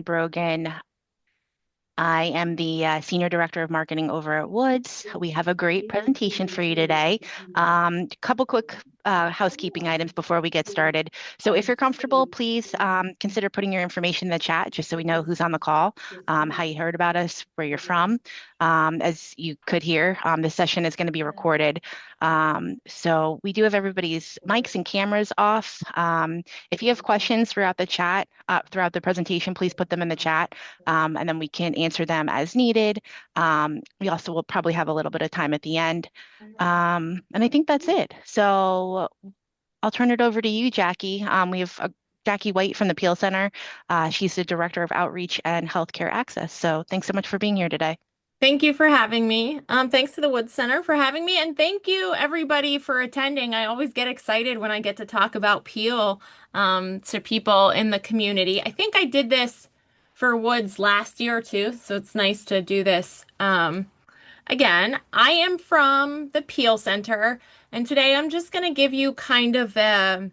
Brogan. I am the Senior Director of Marketing over at Woods. We have a great presentation for you today. Couple quick housekeeping items before we get started. So if you're comfortable, please consider putting your information in the chat just so we know who's on the call, how you heard about us, where you're from. As you could hear, this session is going to be recorded. So we do have everybody's mics and cameras off. If you have questions throughout the chat, throughout the presentation, please put them in the chat, and then we can answer them as needed. We also will probably have a little bit of time at the end. And I think that's it. So I'll turn it over to you, Jackie. We have Jackie White from the PEAL Center. She's the Director of Outreach and Healthcare Access. So thanks so much for being here today. Thank you for having me. Thanks to the Woods Center for having me, and thank you everybody for attending. I always get excited when I get to talk about PEAL to people in the community. I think I did this for Woods last year too, so it's nice to do this again. I am from the PEAL Center, and today I'm just going to give you kind of an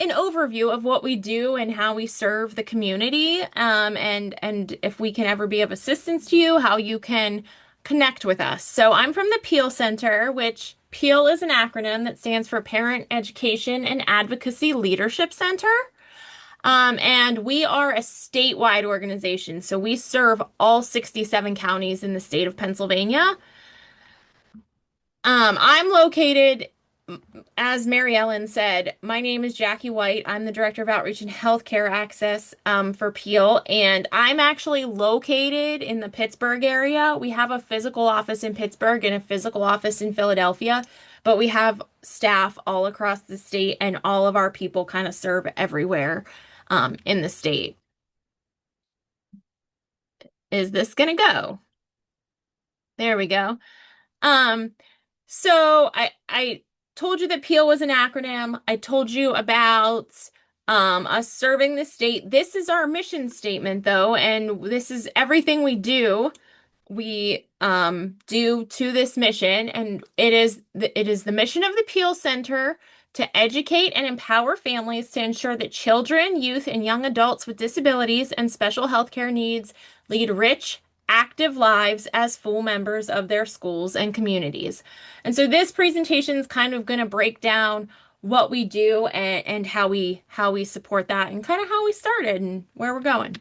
overview of what we do and how we serve the community, and if we can ever be of assistance to you, how you can connect with us. So I'm from the PEAL Center, which PEAL is an acronym that stands for Parent Education and Advocacy Leadership Center. And we are a statewide organization, so we serve all 67 counties in the state of Pennsylvania. I'm located, as Mary Ellen said, my name is Jackie White. I'm the Director of Outreach and Healthcare Access for PEAL, and I'm actually located in the Pittsburgh area. We have a physical office in Pittsburgh and a physical office in Philadelphia, but we have staff all across the state, and all of our people kind of serve everywhere in the state. Is this gonna go? There we go. Um, so I told you that PEAL was an acronym. I told you about us serving the state. This is our mission statement, though, and this is everything we do. We do to this mission, and it is the mission of the PEAL Center to educate and empower families to ensure that children, youth, and young adults with disabilities and special healthcare needs lead rich, active lives as full members of their schools and communities. And so this presentation is kind of going to break down what we do and how we support that and kind of how we started and where we're going.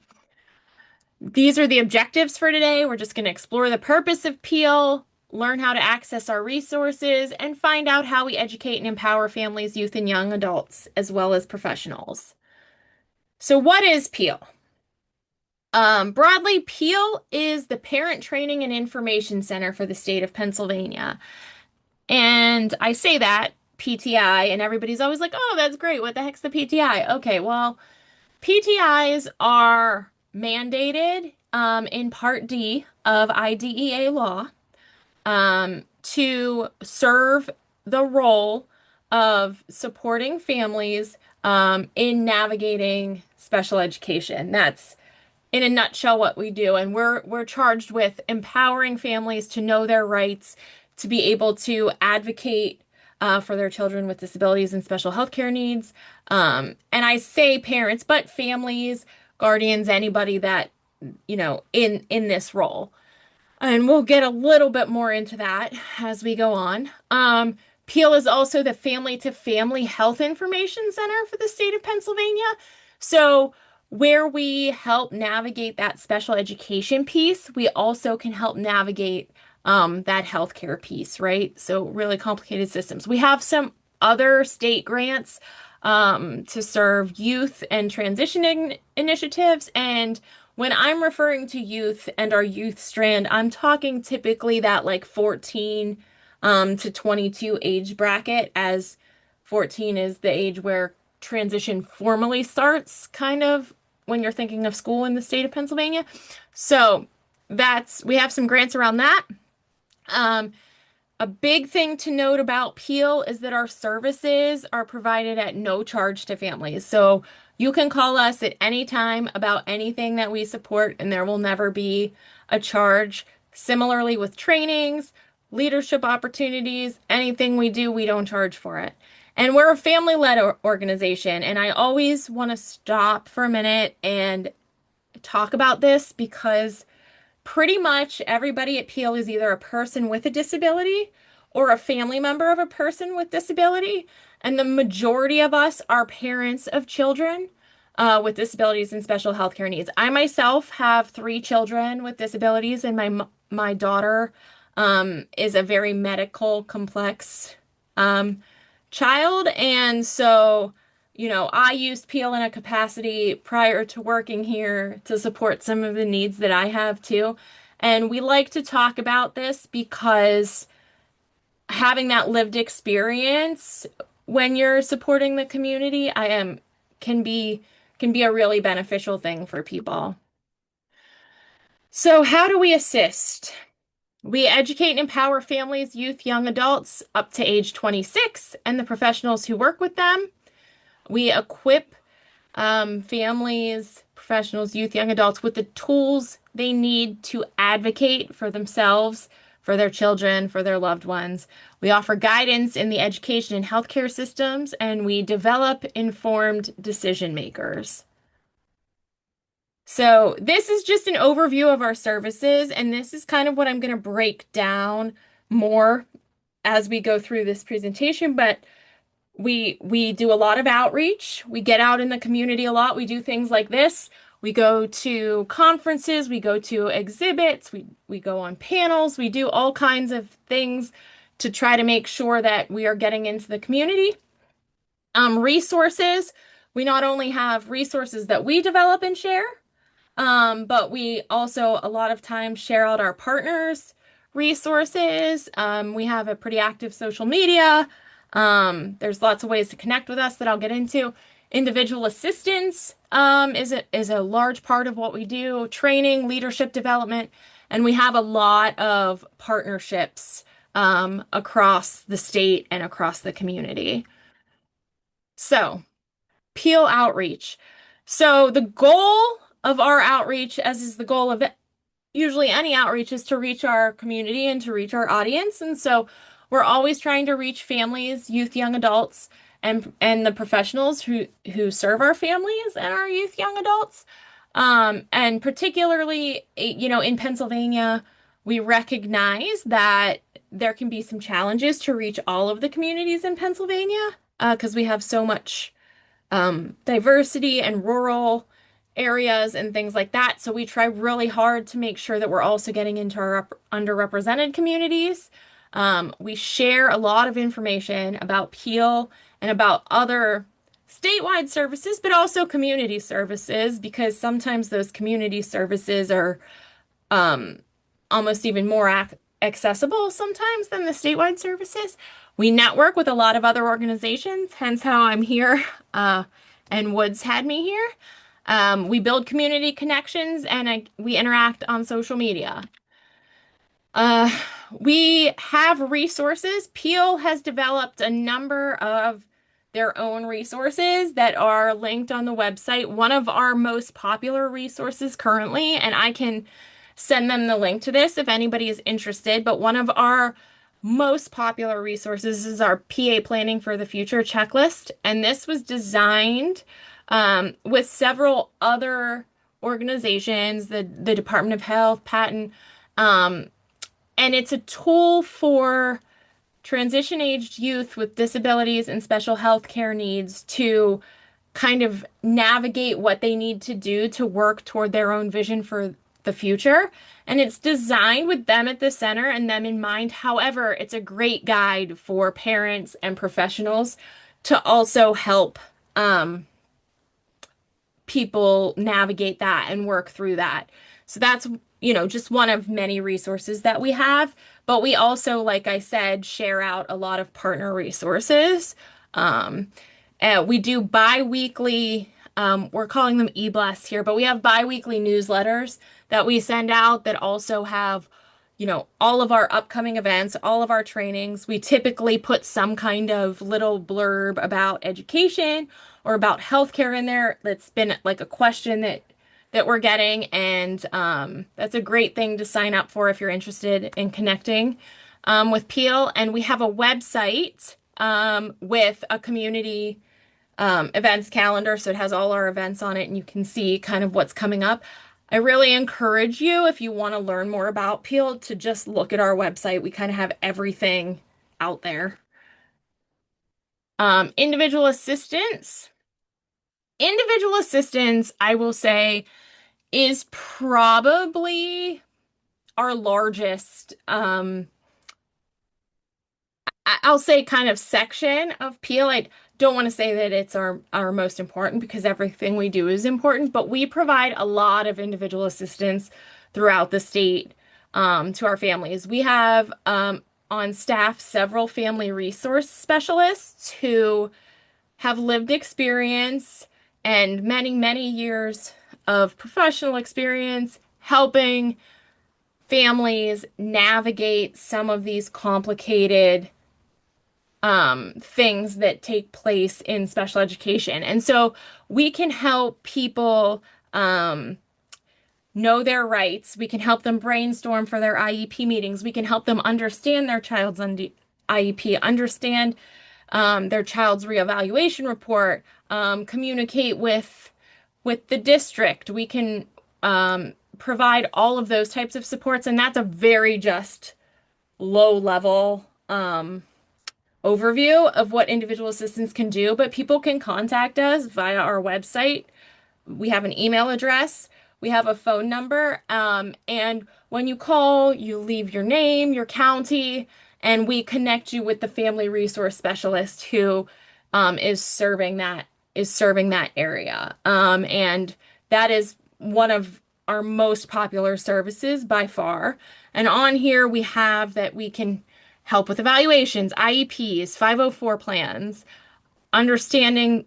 These are the objectives for today. We're just going to explore the purpose of PEAL, learn how to access our resources, and find out how we educate and empower families, youth, and young adults, as well as professionals. So what is PEAL? Broadly, PEAL is the Parent Training and Information Center for the state of Pennsylvania. And I say that, PTI, and everybody's always like, oh, that's great. What the heck's the PTI? Okay, well, PTIs are mandated in Part D of IDEA law to serve the role of supporting families in navigating special education. That's in a nutshell what we do, and we're charged with empowering families to know their rights, to be able to advocate for their children with disabilities and special healthcare needs. And I say parents, but families, guardians, anybody that, in this role. And we'll get a little bit more into that as we go on. PEAL is also the Family to Family Health Information Center for the state of Pennsylvania. So where we help navigate that special education piece, we also can help navigate that healthcare piece, right? So really complicated systems. We have some other state grants to serve youth and transitioning initiatives. And when I'm referring to youth and our youth strand, I'm talking typically that like 14 to 22 age bracket, as 14 is the age where transition formally starts, kind of when you're thinking of school in the state of Pennsylvania. So we have some grants around that. A big thing to note about PEAL is that our services are provided at no charge to families. So you can call us at any time about anything that we support, and there will never be a charge. Similarly with trainings, leadership opportunities, anything we do, we don't charge for it. And we're a family-led organization, and I always want to stop for a minute and talk about this because pretty much everybody at PEAL is either a person with a disability or a family member of a person with disability. And the majority of us are parents of children with disabilities and special healthcare needs. I myself have three children with disabilities, and my daughter is a very medical complex um, child. And so, I used PEAL in a capacity prior to working here to support some of the needs that I have too. And we like to talk about this because having that lived experience when you're supporting the community, I am can be can be a really beneficial thing for people. So, how do we assist? We educate and empower families, youth, young adults up to age 26 and the professionals who work with them. We equip families, professionals, youth, young adults with the tools they need to advocate for themselves, for their children, for their loved ones. We offer guidance in the education and healthcare systems, and we develop informed decision makers. So, this is just an overview of our services, and this is kind of what I'm going to break down more as we go through this presentation. But we do a lot of outreach. We get out in the community a lot. We do things like this. We go to conferences, we go to exhibits, we go on panels, we do all kinds of things to try to make sure that we are getting into the community. Resources. We not only have resources that we develop and share, but we also a lot of times share out our partners' resources. We have a pretty active social media. There's lots of ways to connect with us that I'll get into. Individual assistance is a large part of what we do, training, leadership development, and we have a lot of partnerships across the state and across the community. So, PEAL outreach. So, the goal of our outreach, as is the goal of usually any outreach, is to reach our community and to reach our audience. And so we're always trying to reach families, youth, young adults, and the professionals who serve our families and our youth, young adults. And particularly, in Pennsylvania, we recognize that there can be some challenges to reach all of the communities in Pennsylvania because we have so much diversity and rural areas and things like that. So we try really hard to make sure that we're also getting into our underrepresented communities. We share a lot of information about PEAL and about other statewide services, but also community services, because sometimes those community services are um, almost even more accessible sometimes than the statewide services. We network with a lot of other organizations, hence how I'm here, and Woods had me here. We build community connections and we interact on social media. Uh, we have resources. PEAL has developed a number of their own resources that are linked on the website. One of our most popular resources currently, and I can send them the link to this if anybody is interested, but one of our most popular resources is our PA Planning for the Future checklist. And this was designed with several other organizations, the Department of Health, Patent, um, and it's a tool for transition-aged youth with disabilities and special health care needs to kind of navigate what they need to do to work toward their own vision for the future. And it's designed with them at the center and them in mind. However, it's a great guide for parents and professionals to also help people navigate that and work through that. So that's, just one of many resources that we have. But we also, like I said, share out a lot of partner resources. Um, we do bi-weekly, we're calling them e-blasts here, but we have bi-weekly newsletters that we send out that also have, all of our upcoming events, all of our trainings. We typically put some kind of little blurb about education or about healthcare in there. That's been like a question that we're getting, and that's a great thing to sign up for if you're interested in connecting with PEAL. And we have a website with a community events calendar, so it has all our events on it, and you can see kind of what's coming up. I really encourage you, if you want to learn more about PEAL, to just look at our website. We kind of have everything out there. Individual assistance. Individual assistance, I will say, is probably our largest, I'll say kind of section of PEAL. I don't want to say that it's our most important because everything we do is important, but we provide a lot of individual assistance throughout the state to our families. We have on staff several family resource specialists who have lived experience and many, many years of professional experience helping families navigate some of these complicated things that take place in special education. And so we can help people know their rights. We can help them brainstorm for their IEP meetings. We can help them understand their child's IEP, understand their child's reevaluation report, communicate with the district. We can provide all of those types of supports, and that's a very just low level overview of what individual assistants can do. But people can contact us via our website. We have an email address, we have a phone number, and when you call, you leave your name, your county, and we connect you with the family resource specialist who is serving that area. And that is one of our most popular services by far. And on here we have that we can help with evaluations, IEPs, 504 plans, understanding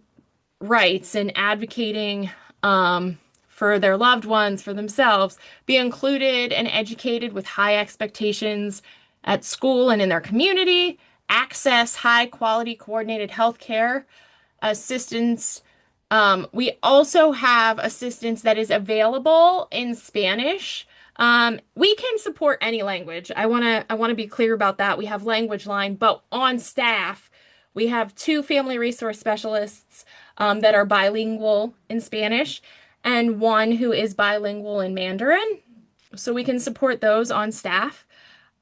rights and advocating for their loved ones, for themselves, be included and educated with high expectations at school and in their community, access high quality coordinated health care, assistance. We also have assistance that is available in Spanish. We can support any language. I want to be clear about that. We have language line, but on staff, we have two family resource specialists that are bilingual in Spanish and one who is bilingual in Mandarin. So we can support those on staff.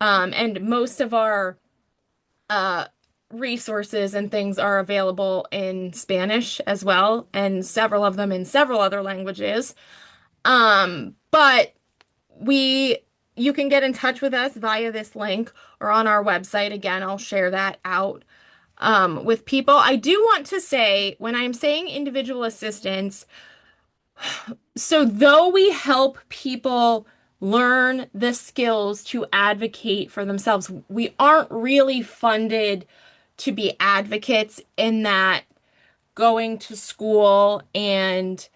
And most of our uh, resources and things are available in Spanish as well, and several of them in several other languages. But we you can get in touch with us via this link or on our website. Again, I'll share that out with people. I do want to say, when I'm saying individual assistance, so though we help people learn the skills to advocate for themselves, we aren't really funded to be advocates in that going to school and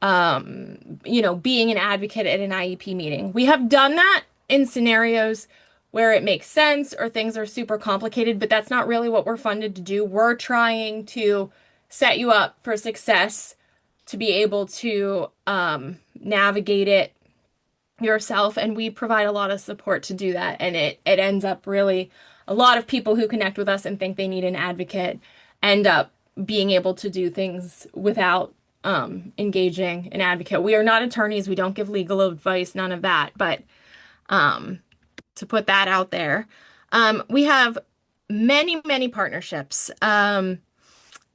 being an advocate at an IEP meeting. We have done that in scenarios where it makes sense or things are super complicated, but that's not really what we're funded to do. We're trying to set you up for success to be able to navigate it yourself, and we provide a lot of support to do that. And it ends up really a lot of people who connect with us and think they need an advocate end up being able to do things without engaging an advocate. We are not attorneys. We don't give legal advice, none of that. But to put that out there, we have many, many partnerships.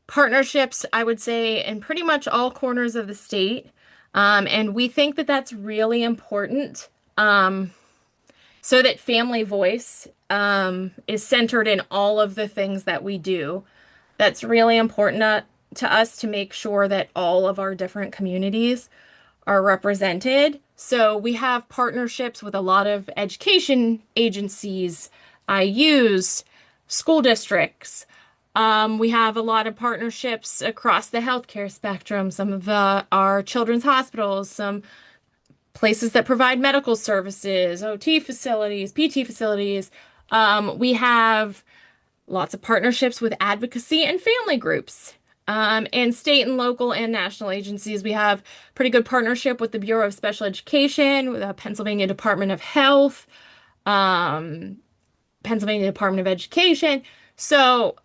Partnerships, I would say, in pretty much all corners of the state. And we think that that's really important so that family voice is centered in all of the things that we do. That's really important to us to make sure that all of our different communities are represented. So we have partnerships with a lot of education agencies, IUs, school districts. We have a lot of partnerships across the healthcare spectrum, some of our children's hospitals, some places that provide medical services, OT facilities, PT facilities. We have lots of partnerships with advocacy and family groups. And state and local and national agencies. We have pretty good partnership with the Bureau of Special Education, with the Pennsylvania Department of Health, Pennsylvania Department of Education. So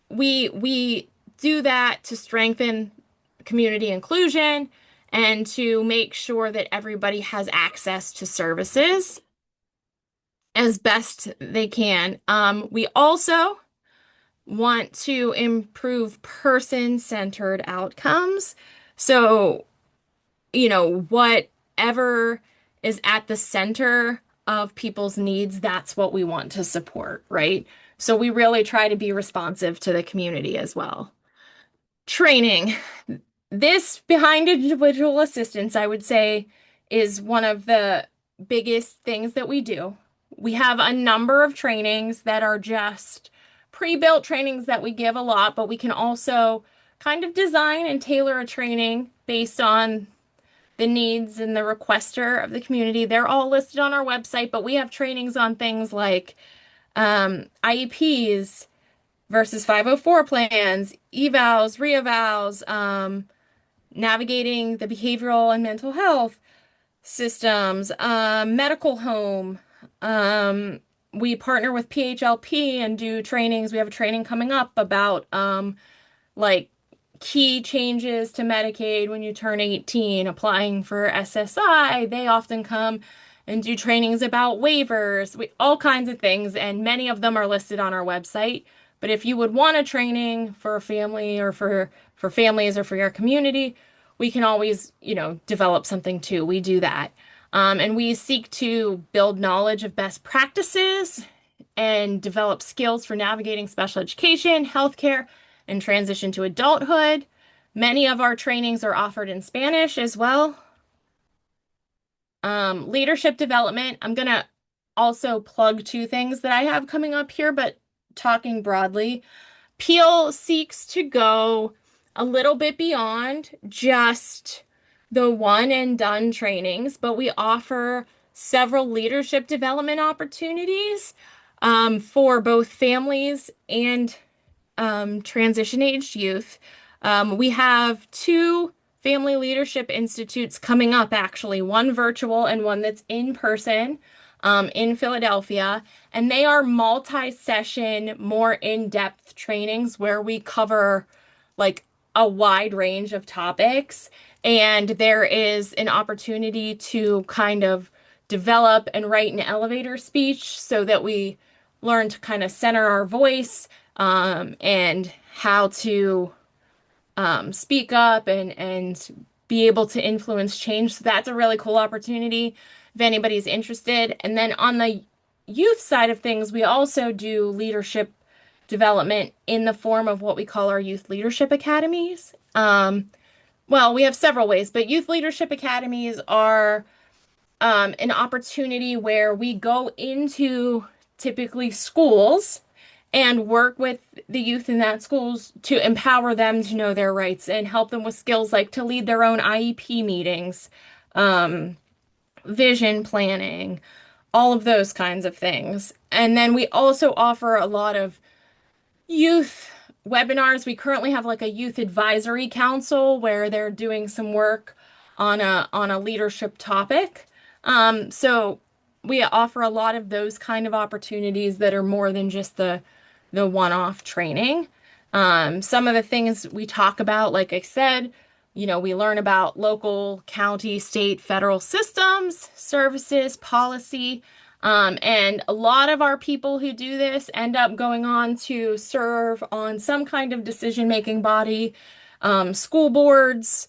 we do that to strengthen community inclusion and to make sure that everybody has access to services as best they can. We also want to improve person-centered outcomes. So, whatever is at the center of people's needs, that's what we want to support, right? So we really try to be responsive to the community as well. Training. This behind individual assistance, I would say, is one of the biggest things that we do. We have a number of trainings that are just pre-built trainings that we give a lot, but we can also kind of design and tailor a training based on the needs and the requester of the community. They're all listed on our website, but we have trainings on things like IEPs versus 504 plans, evals, reevals, navigating the behavioral and mental health systems, medical home. Um, we partner with PHLP and do trainings. We have a training coming up about like key changes to Medicaid when you turn 18, applying for SSI. They often come and do trainings about waivers, all kinds of things, and many of them are listed on our website. But if you would want a training for a family or for families or for your community, we can always, develop something too. We do that. And we seek to build knowledge of best practices and develop skills for navigating special education, healthcare, and transition to adulthood. Many of our trainings are offered in Spanish as well. Leadership development. I'm going to also plug two things that I have coming up here, but talking broadly, PEAL seeks to go a little bit beyond just the one and done trainings, but we offer several leadership development opportunities for both families and transition aged youth. We have two family leadership institutes coming up, actually, one virtual and one that's in person in Philadelphia. And they are multi-session, more in-depth trainings where we cover like a wide range of topics. And there is an opportunity to kind of develop and write an elevator speech so that we learn to kind of center our voice and how to speak up and be able to influence change. So that's a really cool opportunity if anybody's interested. And then on the youth side of things, we also do leadership development in the form of what we call our youth leadership academies. Well, we have several ways, but youth leadership academies are an opportunity where we go into typically schools and work with the youth in that schools to empower them to know their rights and help them with skills like to lead their own IEP meetings, um, vision planning, all of those kinds of things. And then we also offer a lot of youth webinars. We currently have like a youth advisory council where they're doing some work on a leadership topic. So we offer a lot of those kind of opportunities that are more than just the one-off training. Some of the things we talk about, like I said, we learn about local, county, state, federal systems, services, policy. And a lot of our people who do this end up going on to serve on some kind of decision-making body, school boards,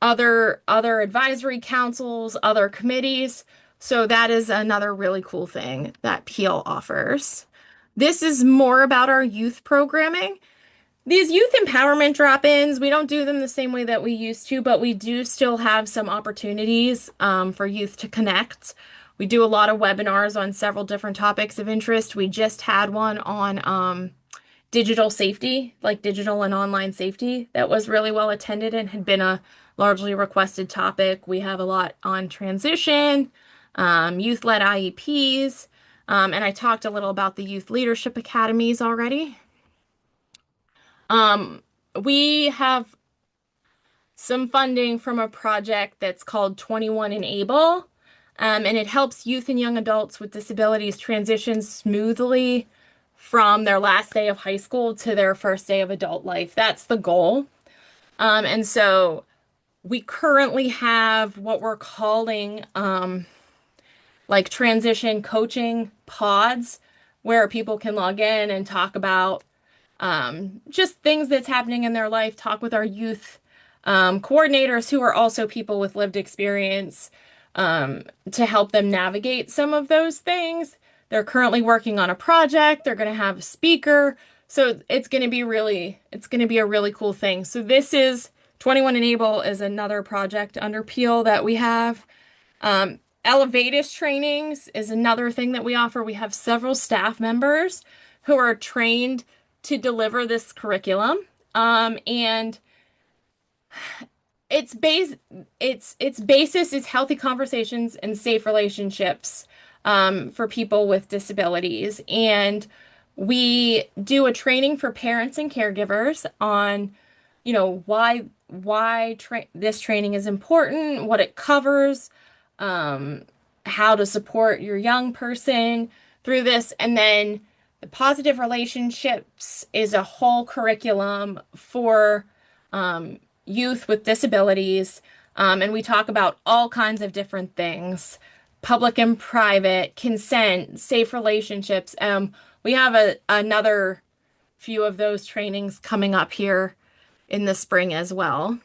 other advisory councils, other committees. So that is another really cool thing that PEAL offers. This is more about our youth programming. These youth empowerment drop-ins, we don't do them the same way that we used to, but we do still have some opportunities for youth to connect. We do a lot of webinars on several different topics of interest. We just had one on digital safety, like digital and online safety, that was really well attended and had been a largely requested topic. We have a lot on transition, youth-led IEPs, and I talked a little about the youth leadership academies already. We have some funding from a project that's called 21 Enable, and it helps youth and young adults with disabilities transition smoothly from their last day of high school to their first day of adult life. That's the goal. And so We currently have what we're calling like transition coaching pods where people can log in and talk about just things that's happening in their life, talk with our youth coordinators who are also people with lived experience um, to help them navigate some of those things. They're currently working on a project. They're going to have a speaker. So it's going to be a really cool thing. So this is 21 Enable is another project under PEAL that we have. Elevatus trainings is another thing that we offer. We have several staff members who are trained to deliver this curriculum. And its base its basis is healthy conversations and safe relationships for people with disabilities. And we do a training for parents and caregivers on, why this training is important, what it covers, um, how to support your young person through this. And then the positive relationships is a whole curriculum for youth with disabilities. And we talk about all kinds of different things, public and private, consent, safe relationships. We have another few of those trainings coming up here in the spring as well.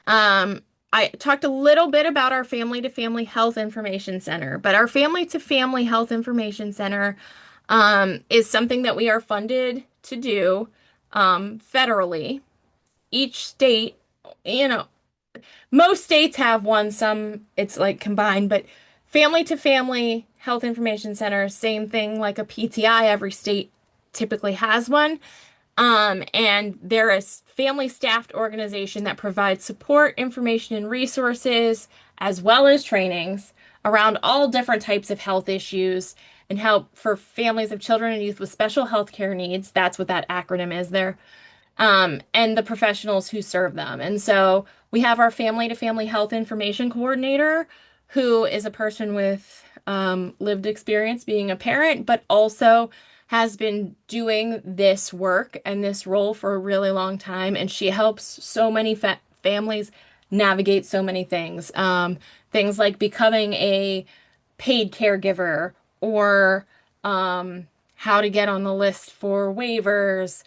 Um, I talked a little bit about our Family to Family Health Information Center, but our Family to Family Health Information Center is something that we are funded to do federally. Each state, you know, most states have one, some it's like combined, but Family to Family Health Information Center, same thing like a PTI, every state typically has one. And they're a family staffed organization that provides support, information, and resources, as well as trainings around all different types of health issues and help for families of children and youth with special health care needs. That's what that acronym is there, and the professionals who serve them. And so we have our family to family health information coordinator, who is a person with lived experience being a parent, but also has been doing this work and this role for a really long time. And she helps so many families navigate so many things. Things like becoming a paid caregiver or how to get on the list for waivers,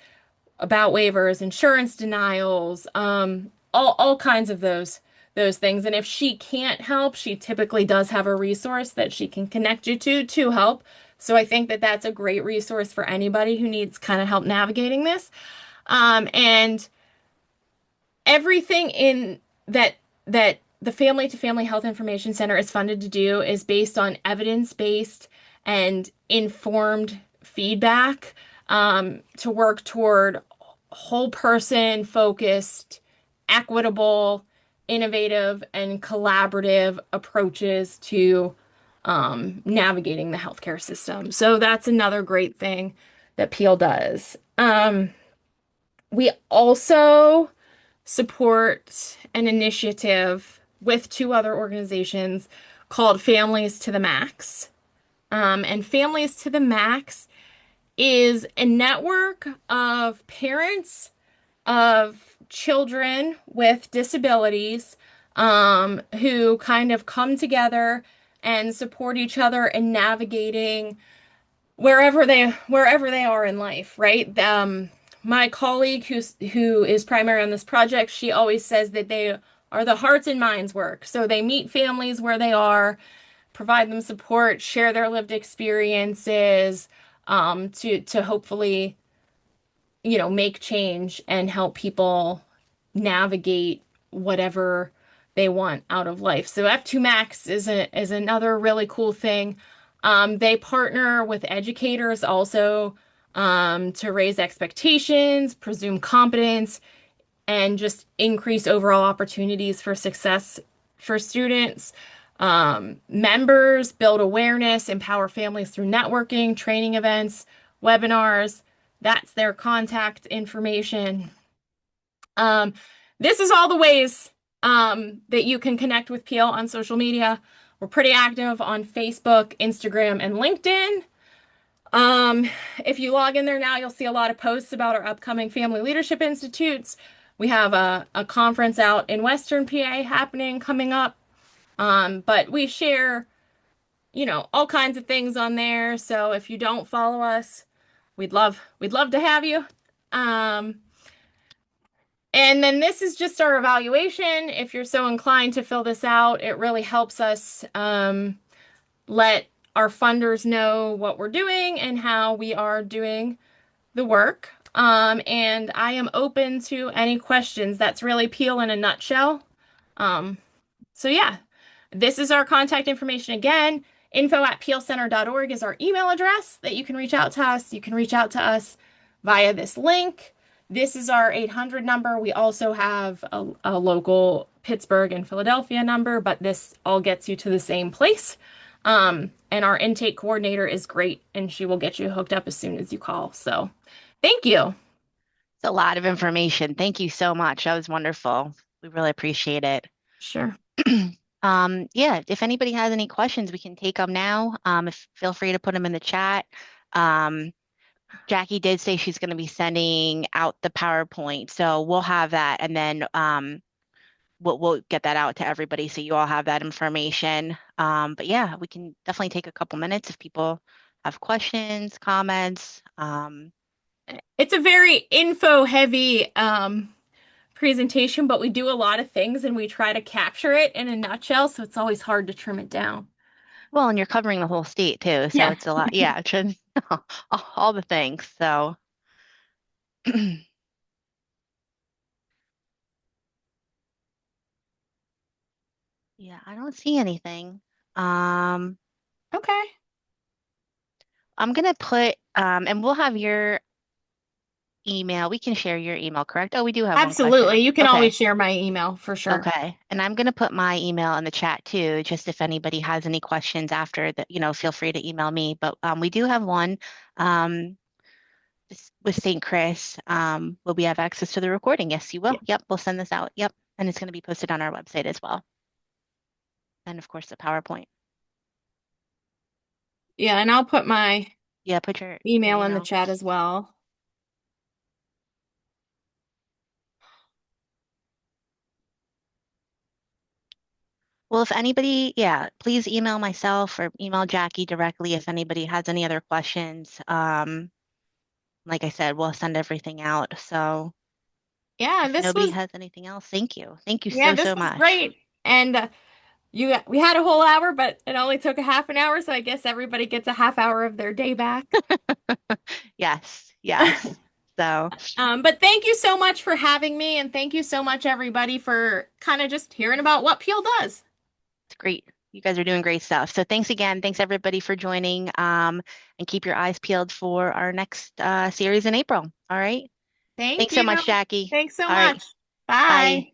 about waivers, insurance denials, all kinds of those things. And if she can't help, she typically does have a resource that she can connect you to help. So I think that that's a great resource for anybody who needs kind of help navigating this. And everything in that the Family to Family Health Information Center is funded to do is based on evidence-based and informed feedback to work toward whole person focused, equitable, innovative, and collaborative approaches to navigating the healthcare system. So that's another great thing that PEAL does. We also support an initiative with two other organizations called Families to the Max. And Families to the Max is a network of parents of children with disabilities who kind of come together and support each other in navigating wherever they are in life, right? My colleague who is primary on this project, she always says that they are the hearts and minds work. So they meet families where they are, provide them support, share their lived experiences, to hopefully, make change and help people navigate whatever they want out of life. So F2 Max is another really cool thing. They partner with educators also to raise expectations, presume competence, and just increase overall opportunities for success for students. Members build awareness, empower families through networking, training events, webinars. That's their contact information. Um, this is all the ways that you can connect with PEAL on social media. We're pretty active on Facebook, Instagram, and LinkedIn. If you log in there now, you'll see a lot of posts about our upcoming Family Leadership Institutes. We have a conference out in Western PA happening coming up. But we share, all kinds of things on there. So if you don't follow us, we'd love to have you. Um, and then this is just our evaluation. If you're so inclined to fill this out, it really helps us let our funders know what we're doing and how we are doing the work. And I am open to any questions. That's really Peel in a nutshell. Um, so yeah, this is our contact information again. Info@peelcenter.org is our email address that you can reach out to us. You can reach out to us via this link. This is our 800 number. We also have a local Pittsburgh and Philadelphia number, but this all gets you to the same place. And our intake coordinator is great, and she will get you hooked up as soon as you call. So thank you. It's a lot of information. Thank you so much. That was wonderful. We really appreciate it. Sure. Yeah, if anybody has any questions, we can take them now. Feel free to put them in the chat. Um, Jackie did say she's going to be sending out the PowerPoint, so we'll have that, and then we'll get that out to everybody, so you all have that information. But yeah, we can definitely take a couple minutes if people have questions, comments. It's a very info heavy presentation, but we do a lot of things and we try to capture it in a nutshell, so it's always hard to trim it down. Well, and you're covering the whole state too, so Yeah. it's a lot. Yeah, all the things. So yeah, I don't see anything. Um, Okay. I'm gonna put and we'll have your email. We can share your email, correct? Oh, we do have one Absolutely. question. You can Okay. always share my email for sure. Okay. And I'm gonna put my email in the chat too, just if anybody has any questions after that, feel free to email me. But we do have one um with St. Chris. Will we have access to the recording? Yes, you will. Yeah. Yep, we'll send this out. Yep. And it's going to be posted on our website as well. And of course, the PowerPoint. Yeah, and I'll put my Yeah, put your email in the email. chat as well. Well, if anybody, yeah, please email myself or email Jackie directly if anybody has any other questions. Like I said, we'll send everything out. So Yeah, if this nobody was has anything else, thank you. Thank you yeah, so, this so was much. great. And we had a whole hour, but it only took a half an hour, so I guess everybody gets a half hour of their day back. Yes, yes. So But thank you so much for having me, and thank you so much, everybody, for kind of just hearing about what Peel does. it's great. You guys are doing great stuff. So thanks again. Thanks everybody for joining. And keep your eyes peeled for our next series in April. All right. Thank Thanks so you. much, Jackie. Thanks so All right. much. Bye. Bye.